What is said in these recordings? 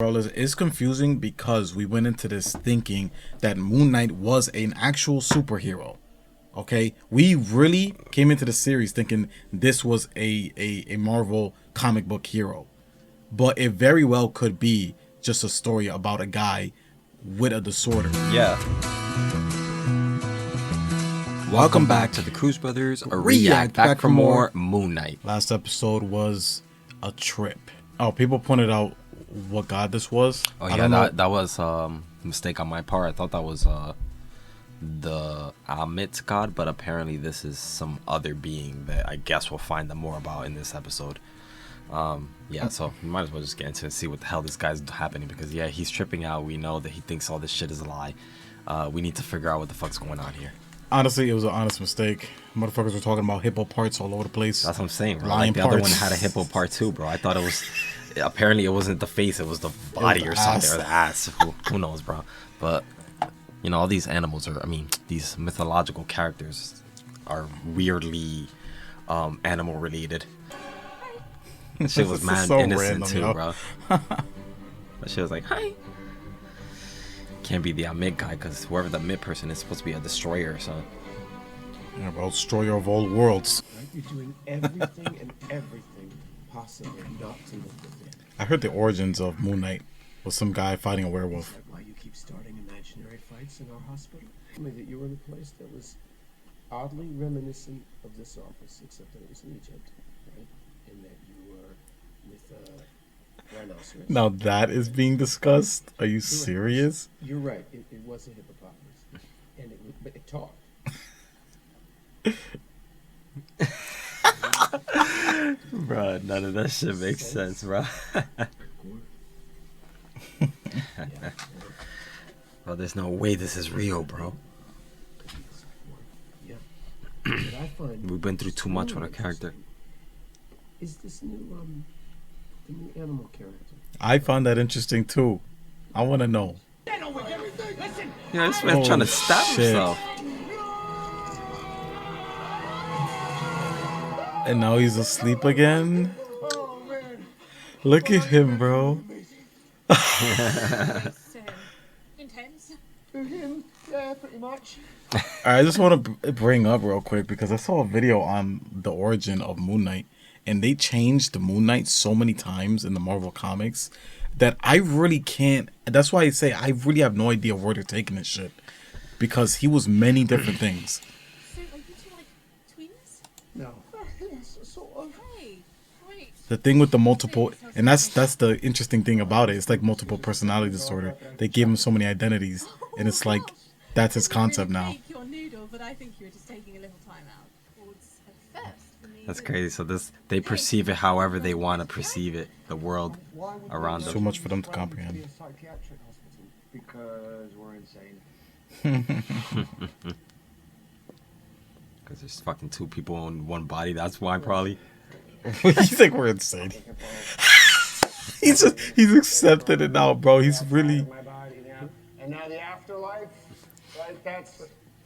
Bro, it's confusing because we went into this thinking that Moon Knight was an actual superhero. Okay, we really came into the series thinking this was a Marvel comic book hero, but it very well could be just a story about a guy with a disorder. Yeah. Welcome back to the Cruz Brothers React back for more Moon Knight. Last episode was a trip. Oh, people pointed out what god this was. Oh yeah, that was a mistake on my part. I thought that was the Amit god, but apparently this is some other being that I guess we'll find out more about in this episode. Yeah, so we might as well just get into it and see what the hell this guy's happening, because yeah, he's tripping out. We know that he thinks all this shit is a lie. We need to figure out what the fuck's going on here. Honestly, it was an honest mistake. Motherfuckers were talking about hippo parts all over the place. That's what I'm saying, bro. Lion Like the parts. other one had a hippo part too, bro. I thought it was. Apparently, it wasn't the face; it was the body or something, or the ass. Who knows, bro? But you know, all these animals are. I mean, these mythological characters are weirdly animal related. That shit was mad so innocent random, too, yo. bro. That shit was like, hi. Can't be the Amit guy, because whoever the Amit person is supposed to be a destroyer or something. Yeah, bro, destroyer of all worlds. You're doing everything and everything possible not to look within. I heard the origins of Moon Knight was some guy fighting a werewolf. Is that why you keep starting imaginary fights in our hospital? Tell me that you were in a place that was oddly reminiscent of this office, except that it was in Egypt, right? And that you were with a rhinoceros. Now that is being discussed? Are you serious? You're right. It was a hippopotamus, and but it talked. Bro, none of that shit makes sense, bro. Well, there's no way this is real, bro. Yeah. What I find We've been through too much with our character. is this new the new animal character. I found that interesting too. I want to know. Yeah, this man's trying to stab shit. himself. And now he's asleep again? Oh man. Look at him, bro. Intense. For him, yeah, pretty much. I just want to bring up real quick because I saw a video on the origin of Moon Knight, and they changed the Moon Knight so many times in the Marvel comics that I really can't. That's why I say I really have no idea where they're taking this shit, because he was many different things. So, are you two like twins? No. Yes, sort of. Hey, right. The thing with the multiple, and that's the interesting thing about it. It's like multiple personality disorder. They gave him so many identities, and it's like that's his concept now. Make your noodle, but I think you were just taking a little time out. Well, it's a first for me. That's crazy. So they perceive it however they want to perceive it, the world around Too them. much for them to comprehend. Be a psychiatric hospital because we're insane. Because there's fucking two people in one body. That's why, probably. You think we're insane? He's accepted it now, bro. He's really. My body now, and now the afterlife. Like that's.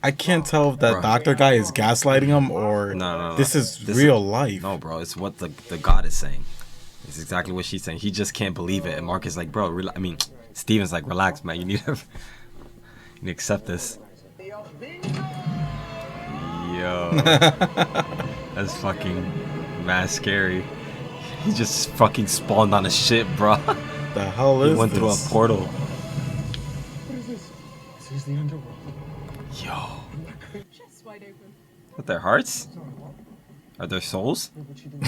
I can't tell if that Bro. doctor guy is gaslighting him or No. this is real life. No, bro. It's what the god is saying. It's exactly what she's saying. He just can't believe it. And Mark is like, bro, Steven's like, relax, man. You need to accept this. Yo. That's fucking mad scary. He just fucking spawned on a ship, bro. The hell He is went this? through a portal. What is this? This is the underworld. Yo. Chest wide open. What, their hearts? Are their souls? What you doing?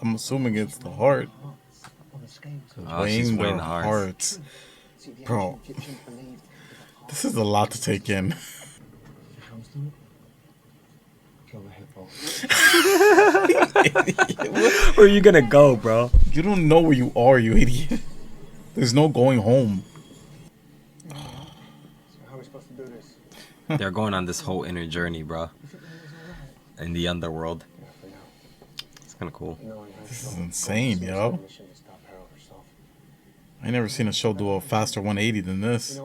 I'm assuming it's the heart. On the scales. Oh, she's weighing the their hearts. See the Bro. ancient Egyptians believed This is a lot to take in. if it comes to it, kill the hippo. Where are you gonna go, bro? You don't know where you are, you idiot. There's no going home. So how are we supposed to do this? They're going on this whole inner journey, bro. If it was alright. In the underworld. Yeah, for now. It's kind of cool. This is insane, yo. I never seen a show do a faster 180 than this.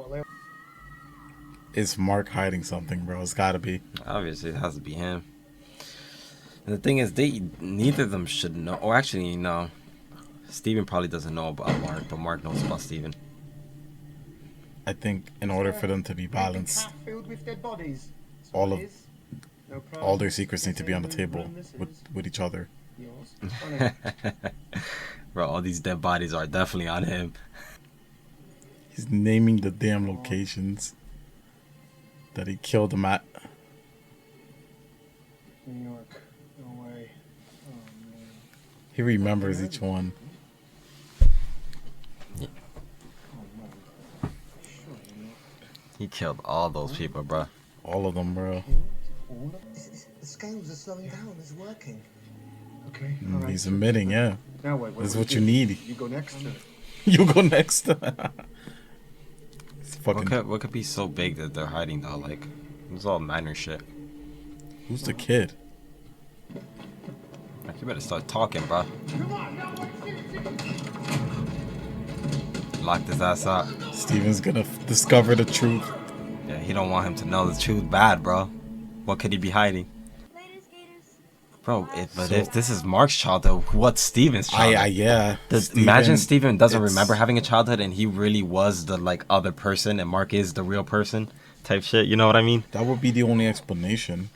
It's Mark hiding something, bro. It's gotta be. Obviously, it has to be him. And the thing is, neither of them should know. Oh, actually, no. Steven probably doesn't know about Mark, but Mark knows about Steven. I think in order for them to be balanced, Filled with dead bodies. all of all their secrets need to be on the table with each other. Yours. Bro, all these dead bodies are definitely on him. He's naming the damn locations that he killed them at. New York. No way. Oh man. He remembers each one. He killed all those people, bro. All of them, bro. The scales are slowing down. It's working. Okay. He's admitting, yeah. Now wait. This is what you need. You go next. You go next. It's fucking. What could be so big that they're hiding though? Like, it's all minor shit. Who's the kid? Like, you better start talking, bro. Locked his ass out. Steven's gonna discover the truth. Yeah, he don't want him to know the truth. Bad, bro. What could he be hiding? Bro, if this is Mark's childhood, what's Steven's childhood? Yeah. Imagine Steven doesn't remember having a childhood and he really was the like other person and Mark is the real person type shit. You know what I mean? That would be the only explanation.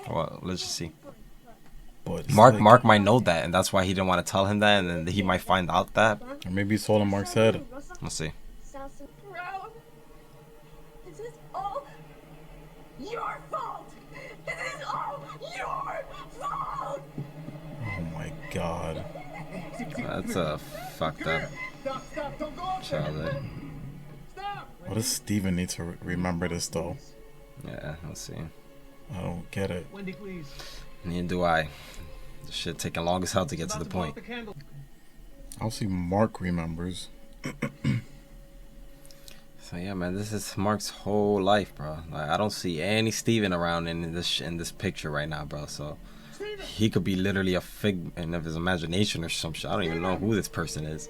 Well, let's just see. But Mark might know that and that's why he didn't want to tell him that, and then he might find out that. Or maybe it's all in Mark's head. Let's see. Bro, this is all your fault. This is all your fault. Oh my god. That's a fucked up childhood. What does Steven need to remember this though? Yeah, let's see. I don't get it. Wendy, please. Neither do I. This shit taking long as hell to get to the point. I'll see Mark remembers. So yeah, man, this is Mark's whole life, bro. Like, I don't see any Steven around in this picture right now, bro. So he could be literally a figment of his imagination or some shit. I don't even know who this person is.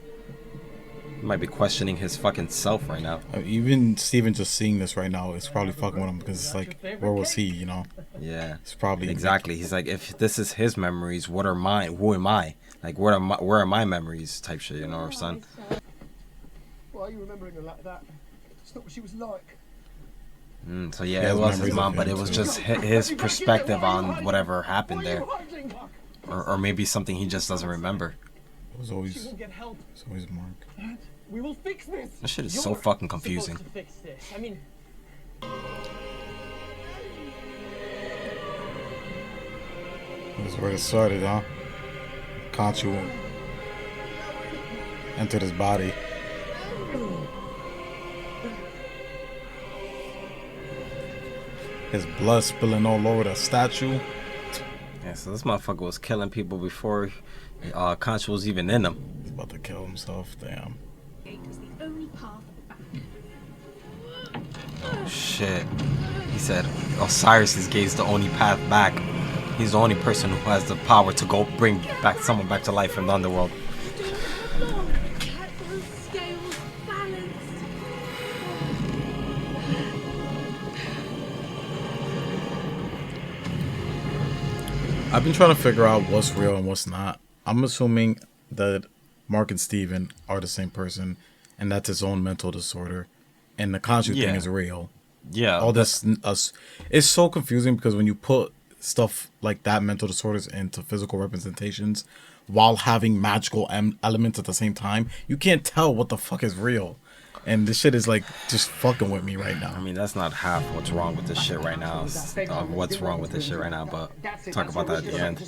He might be questioning his fucking self right now. Even Steven just seeing this right now is probably fucking with him because it's like, where was he, you know? Yeah. It's probably exactly. He's like, if this is his memories, what are mine? Who am I? Like, where are my memories? Type shit, you know, son. Why are you remembering her like that? It's not what she was like. So yeah, it was his mom, but it was just his perspective on whatever happened there, or maybe something he just doesn't remember. It was always Mark. Dad, we will fix this. This shit is so fucking confusing. To fix this. I mean, This is where it started, huh? Conchu entered his body. His blood spilling all over the statue. Yeah, so this motherfucker was killing people before Concha was even in him. He's about to kill himself, damn. Oh shit. He said Osiris's gate is the only path back. He's the only person who has the power to go bring someone back to life from the underworld. I've been trying to figure out what's real and what's not. I'm assuming that Mark and Steven are the same person, and that's his own mental disorder, and the Conchu thing is real. Yeah. All this, it's so confusing because when you put stuff like that, mental disorders, into physical representations, while having magical elements at the same time, you can't tell what the fuck is real. And this shit is like just fucking with me right now. I mean, that's not half what's wrong with this shit right now. What's wrong with this shit right now, but talk about that at the end.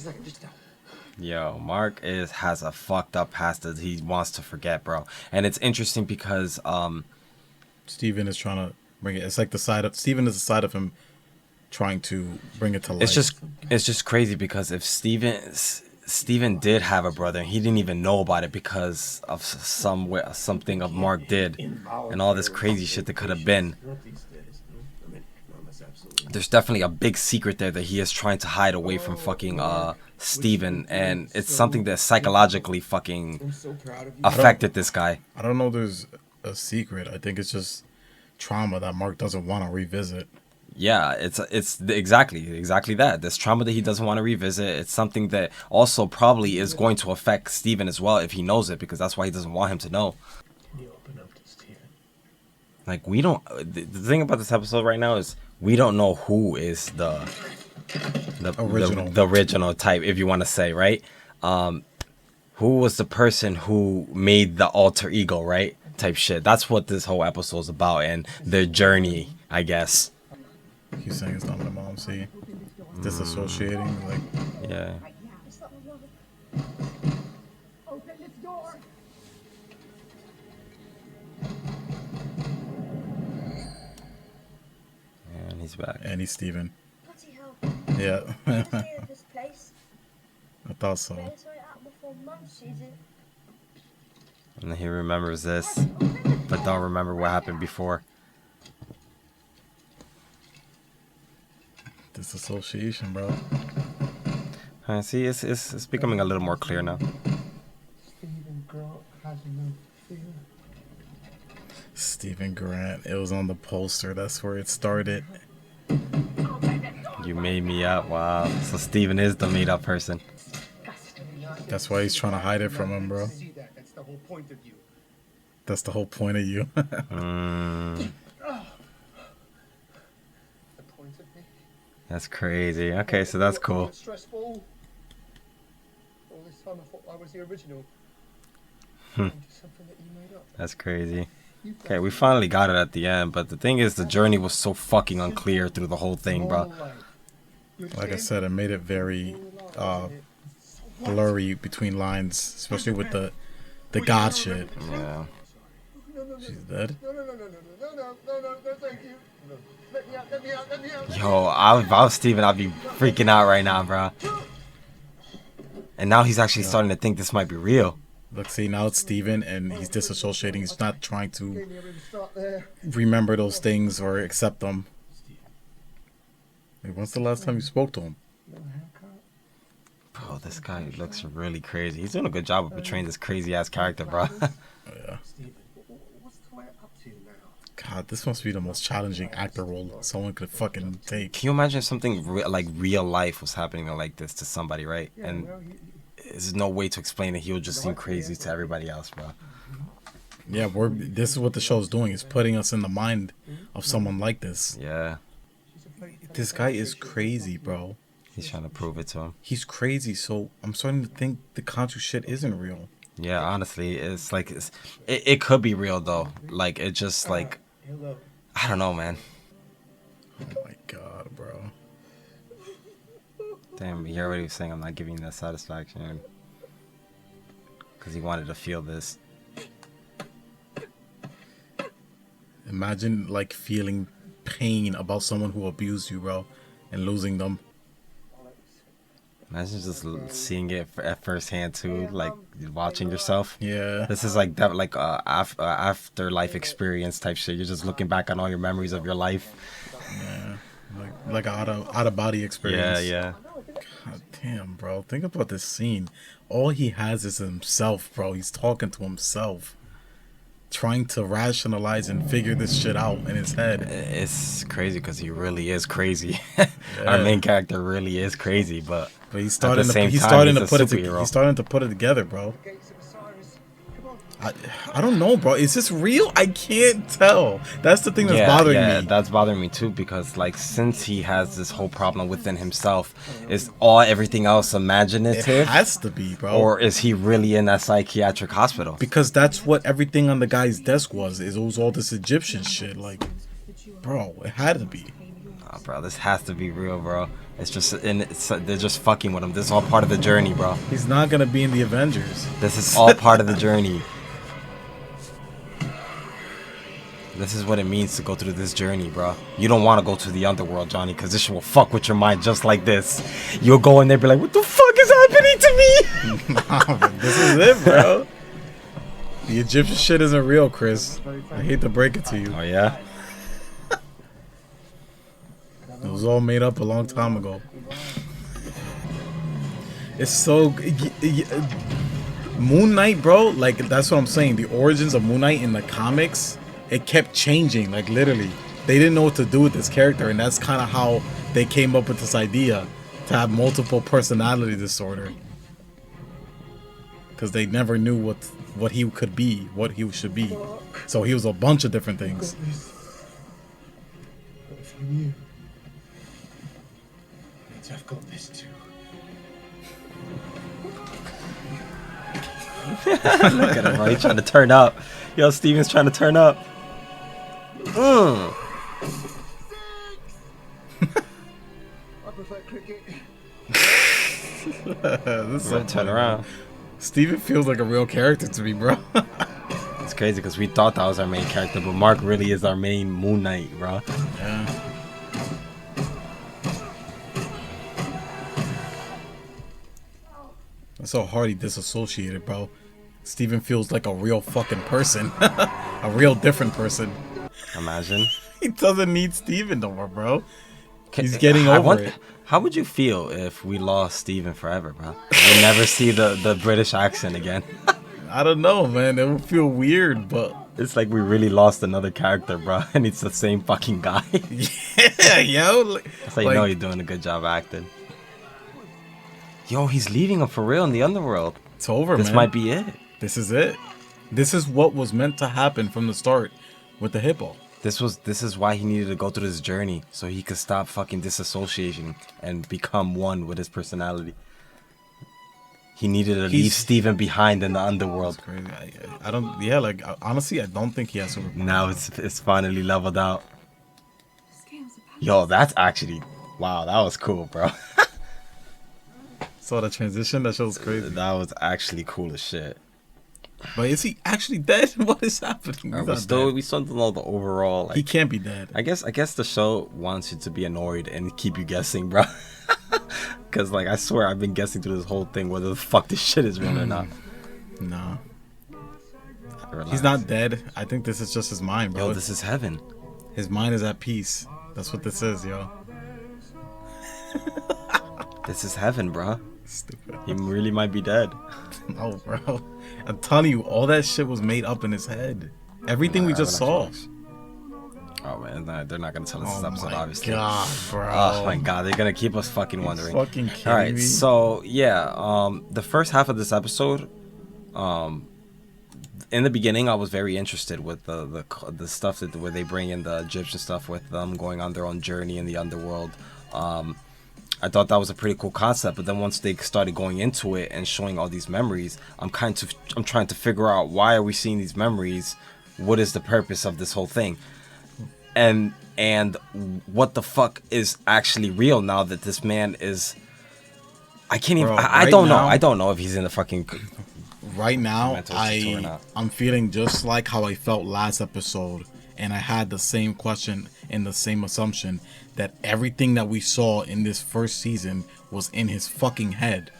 Yo, Mark has a fucked up past that he wants to forget, bro. And it's interesting because Steven is trying to bring it. It's like Steven is the side of him trying to bring it to life. It's just crazy because if Steven did have a brother and he didn't even know about it because of something of Mark did and all this crazy shit that could have been. There's definitely a big secret there that he is trying to hide away from fucking Steven, and it's something that psychologically fucking affected this guy. I don't know there's a secret. I think it's just trauma that Mark doesn't want to revisit. Yeah, it's exactly that. This trauma that he doesn't want to revisit. It's something that also probably is going to affect Steven as well if he knows it, because that's why he doesn't want him to know. Can you open up to Steven? Like, we don't. The thing about this episode right now is we don't know who is the original type, if you want to say, right? Who was the person who made the alter ego, right? Type shit. That's what this whole episode is about, and their journey, I guess. He's saying it's not my mom. See, disassociating, like. Yeah. Open this door. And he's back. And he's Steven. Bloody hell. Yeah. Just here at this place. I thought so. Better sort it out before Mum sees it. And then he remembers this, but don't remember what happened before. Disassociation, bro. See, it's becoming a little more clear now. Stephen Grant has no fear. Steven Grant. It was on the poster. That's where it started. You made me up. Wow. So Steven is the made up person. That's why he's trying to hide it from him, bro. See that? That's the whole point of you. That's the whole point of you. The point of me. That's crazy. Okay, so that's cool. It's stressful. All this time I thought I was the original. Just something that you made up. That's crazy. Okay, we finally got it at the end, but the thing is, the journey was so fucking unclear through the whole thing, bro. Like I said, it made it very blurry between lines, especially with the God shit. Yeah. She's dead. No, thank you. Let me out. Yo, if I was Steven, I'd be freaking out right now, bro. And now he's actually starting to think this might be real. Look, see, now it's Steven, and he's disassociating. He's not trying to Maybe I really start there. remember those things or accept them. Wait, when's the last time you spoke to him? No haircut. Bro, this guy looks really crazy. He's doing a good job of portraying this crazy ass character, bro. Oh, yeah. Steven, what's the way up to now? God, this must be the most challenging actor role someone could fucking take. Can you imagine if something like real life was happening like this to somebody, right? Yeah, And well, there's no way to explain it. He would just seem crazy to everybody else, bro. Yeah, this is what the show's doing. Is putting us in the mind of someone like this. Yeah, This guy is crazy, bro. he's trying to prove it to him. He's crazy, so I'm starting to think the Kanchu shit isn't real. Yeah, honestly, it's like it could be real though. Like it just like Hello. I don't know, man. Oh my god, bro. Damn, he already was saying I'm not giving you that satisfaction because he wanted to feel this. Imagine like feeling pain about someone who abused you, bro, and losing them. Imagine just seeing it at first hand too, like watching yourself. Yeah. This is like that, like afterlife experience type shit. You're just looking back on all your memories of your life. Yeah. Like an out of body experience. Yeah. God damn, bro. Think about this scene. All he has is himself, bro. He's talking to himself. Trying to rationalize and figure this shit out in his head. It's crazy because he really is crazy. Our main character really is crazy, but he's at the starting same to he's time, starting he's to a put it superhero. he's starting to put it together, bro. gates of Osiris. Come on. I don't know, bro. Is this real? I can't tell. That's the thing that's bothering me. That's bothering me too because like since he has this whole problem within himself, is everything else It imaginative, has to be, bro. or is he really in that psychiatric hospital? Because that's what everything on the guy's desk was. It was all this Egyptian shit. Like, bro, it had to be. Nah, bro, this has to be real, bro. It's just they're just fucking with him. This is all part of the journey, bro. He's not gonna be in the Avengers. This is all part of the journey. This is what it means to go through this journey, bro. You don't want to go to the underworld, Johnny, because this shit will fuck with your mind just like this. You'll go in there and be like, what the fuck is happening to me? Nah, but this is it, bro. The Egyptian shit isn't real, Chris. I hate to break it to you. Oh, yeah? It was all made up a long time ago. It's so... Moon Knight, bro, like, that's what I'm saying. The origins of Moon Knight in the comics, it kept changing, like, literally. they didn't know what to do with this character, and that's kind of how they came up with this idea to have multiple personality disorder. Because they never knew what he could be, what he should be. So he was a bunch of different things. But from you, means I've got this too. Look at him, bro. He's trying to turn up. Yo, Steven's trying to turn up. I prefer cricket. This is so Turn funny. around. Steven feels like a real character to me, bro. It's crazy because we thought that was our main character, but Mark really is our main Moon Knight, bro. Yeah. That's so hard he disassociated, bro. Steven feels like a real fucking person. A real different person. Imagine. He doesn't need Steven no more, bro. He's getting over it. How would you feel if we lost Steven forever, bro? We'll never see the British accent again. I don't know, man. It would feel weird, but It's like we really lost another character, bro, and it's the same fucking guy. yeah, yo. That's how you know you're doing a good job acting. Yo, he's leaving him for real in the underworld. It's over, This man. might be it. This is it. This is what was meant to happen from the start with the hippo. This is why he needed to go through this journey, so he could stop fucking disassociating and become one with his personality. He needed to leave Steven behind in the underworld. That's crazy. I don't. Yeah, like honestly, I don't think he has superpowers. Now it's finally leveled out. Scales are balanced. Yo, that's actually wow. That was cool, bro. Saw the transition. That shit was crazy. That was actually cool as shit. But is he actually dead? What is happening? He's We not still dead. we still don't know the overall. Like, He can't be dead. I guess the show wants you to be annoyed and keep you guessing, bro. Cause like I swear I've been guessing through this whole thing whether the fuck this shit is real or not. No, Relax. he's not dead. I think this is just his mind, bro. Yo, this is heaven. His mind is at peace. That's what this is, yo. This is heaven, bro. Stupid. He really might be dead. No, bro. I'm telling you, all that shit was made up in his head. Everything we just saw. Oh man, they're not gonna tell us this Oh episode, my obviously. god, bro. Oh my god, they're gonna keep us fucking wondering. Fucking kidding All right, me? so yeah, the first half of this episode, in the beginning, I was very interested with the stuff that where they bring in the Egyptian stuff with them going on their own journey in the underworld. I thought that was a pretty cool concept, but then once they started going into it and showing all these memories, I'm trying to figure out, why are we seeing these memories? What is the purpose of this whole thing? And what the fuck is actually real now that this man is? I can't even. Bro, I right don't know. now- I don't know if he's in the fucking. Right now, Mental institute or not. I'm feeling just like how I felt last episode, and I had the same question and the same assumption that everything that we saw in this first season was in his fucking head.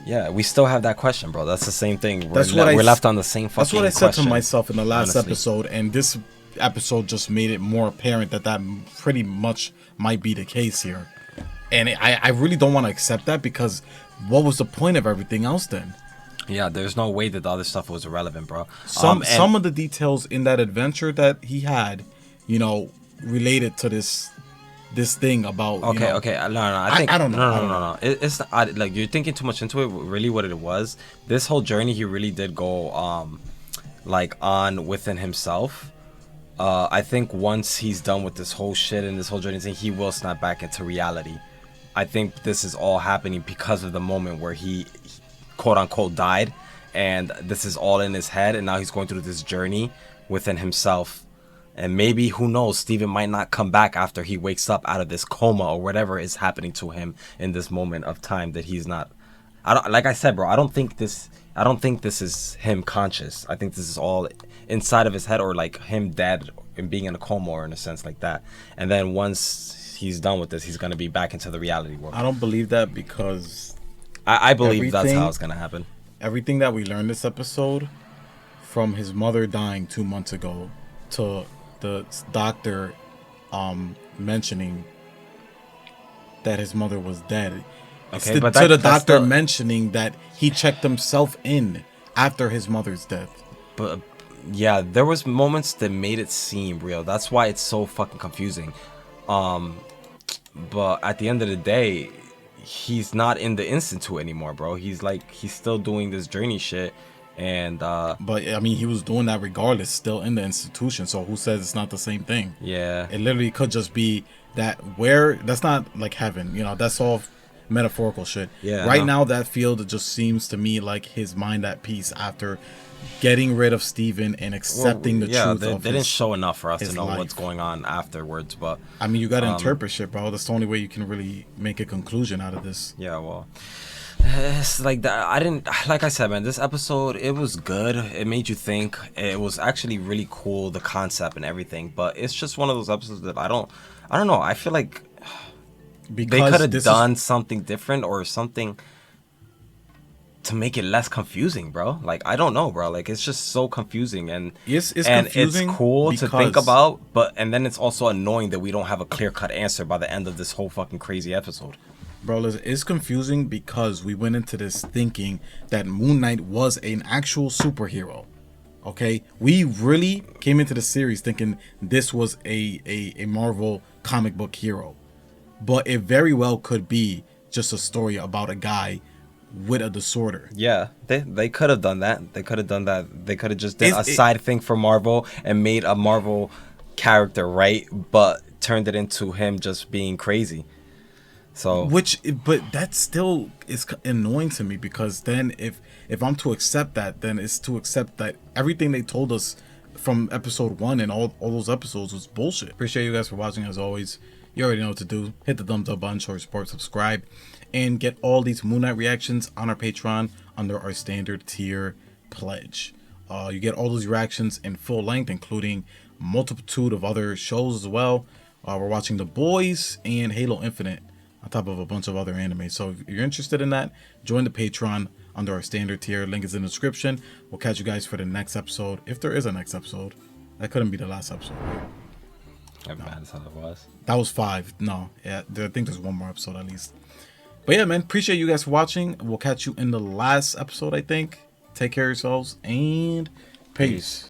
Yeah, we still have that question, bro. That's the same thing. That's what We're left on the same fucking. That's what I said question, to myself in the last honestly. episode, and this episode just made it more apparent that pretty much might be the case here. And I really don't want to accept that, because what was the point of everything else then? Yeah, there's no way that the other stuff was irrelevant, bro. Some And- of the details in that adventure that he had, related to this thing about. Okay, okay. No. I think I don't know. I don't No. It's like you're thinking too much into it. Really, what it was, this whole journey, he really did go like on within himself. I think once he's done with this whole shit and this whole journey thing, he will snap back into reality. I think this is all happening because of the moment where he quote unquote died, and this is all in his head, and now he's going through this journey within himself. And maybe, who knows, Steven might not come back after he wakes up out of this coma or whatever is happening to him in this moment of time that he's not. Like I said, bro, I don't think this is him conscious. I think this is all inside of his head, or like him dead and being in a coma, or in a sense like that. And then once he's done with this, he's going to be back into the reality world. I don't believe that, because I believe that's everything- how it's going to happen. everything that we learned this episode, from his mother dying 2 months ago to the doctor mentioning that his mother was dead, Okay, but to the that's doctor the- mentioning that he checked himself in after his mother's death. But yeah, there was moments that made it seem real. That's why it's so fucking confusing. But at the end of the day, he's not in the institute anymore, bro. He's still doing this journey shit, and But I mean, he was doing that regardless, still in the institution. So who says it's not the same thing? yeah, It literally could just be that where that's not like heaven, you know, that's all metaphorical shit. Yeah, Right no. now, that field, it just seems to me like his mind at peace after getting rid of Steven and accepting the truth they of didn't his, show enough for us to his know life. what's going on afterwards. But I mean, you got to interpret shit, bro. That's the only way you can really make a conclusion out of this. yeah, well, it's like that. I didn't like I said, man. This episode, it was good. It made you think. It was actually really cool, the concept and everything. But it's just one of those episodes that I don't know. I feel like Because they could have this done is, something different or something to make it less confusing, bro. Like, I don't know, bro. Like, it's just so confusing, and It's it's confusing cool to think because- about, but and then it's also annoying that we don't have a clear-cut answer by the end of this whole fucking crazy episode. bro, listen, it's confusing because we went into this thinking that Moon Knight was an actual superhero. Okay, we really came into the series thinking this was a Marvel comic book hero, but it very well could be just a story about a guy with a disorder. Yeah, they could have done that. They could have done that. They could have just did a It- side thing for Marvel and made a Marvel character, right? But turned it into him just being crazy. So But that still is annoying to me because then if I'm to accept that, then it's to accept that everything they told us from episode 1 and all those episodes was bullshit. Appreciate you guys for watching as always. You already know what to do. Hit the thumbs up button, show your support, subscribe, and get all these Moon Knight reactions on our Patreon under our standard tier pledge. You get all those reactions in full length, including multitude of other shows as well. We're watching The Boys and Halo Infinite on top of a bunch of other anime. So if you're interested in that, join the Patreon under our standard tier. Link is in the description. We'll catch you guys for the next episode. If there is a next episode, that couldn't be the last episode, right? I'm mad as hell it was. That was 5. No, yeah, I think there's one more episode at least. But yeah, man, appreciate you guys for watching. We'll catch you in the last episode, I think. Take care of yourselves and peace.